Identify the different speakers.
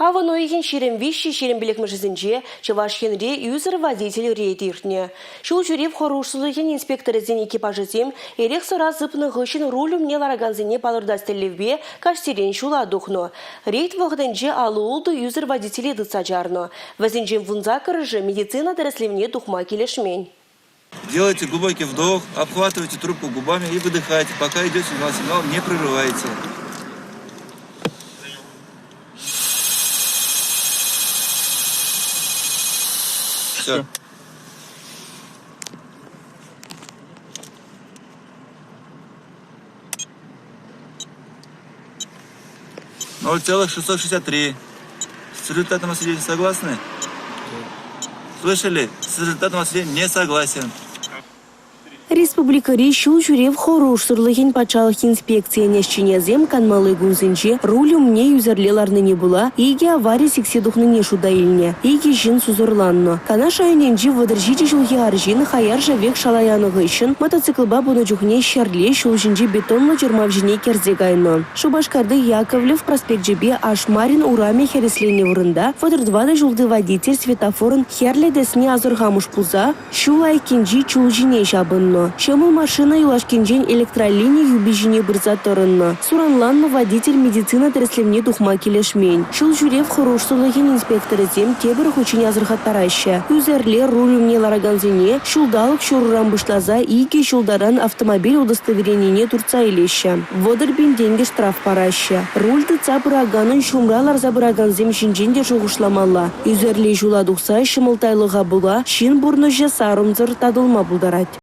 Speaker 1: Аван ойген шерем виші шерем білікмішізінже Чавашхенре юзер водитель рейдирне. Шул жүрев хорушсулыген инспекторызен экипажызем ерек сыра зыпны ғышын рулю мне лараганзене палырдастелевбе каштерен шула духно. Рейд вғыдынже алуылды юзер водителі дыца жарно. Вазенжен вунза кырыжы медицина дәреслевне тухма келешмень.
Speaker 2: Делайте глубокий вдох, обхватывайте трубку губами и выдыхайте, пока идет сигнал, не прерывайте. Все. $0,663. С результатом освещения согласны? Слышали? С результатом освещения не согласен.
Speaker 1: Республика Рейшул жүрев хоруш сұрлығын патшалық инспекция нешченезем канмалы гунзінже рулю мне юзерлеларны не була, иге авария секседухны не шуда илне, иге жин сузурланно. Кана шайыненже выдыржите жылғы аржин хаяр жавек шалаяныгы үшін мотоциклба бұны жүхне шерле шул жинже бетонлы жырмав жіне керзегайно. Шубашкарды Яковлев проспект жебе Ашмарин ураме хереслене вырында, фадырдвады жылды водитель светофорын херле десне азырғамыш пуза, шулай кенжи чул жіне жабынно. Шамыл машина юлашкенжен электролиния юбижине бырза торынны. Суранланны водитель медицина дәреслемне тухма келешмень. Шул жүрев хорошсулыген инспекторы зем тебір хучине азырхаттараща. Юзерлер рулюмне лараганзене, шулдалық шуруран бышлаза ике шулдаран автомобиль удостоверенине турца илеща. Водырбин деньги штраф параща. Рульды цапыраганын шумралар забыраганзем шинженде шуғышламалла. Юзерле жула дұқса шымылтайлыға була, шин бурныжа сарымзыр тадылма бұлдарать.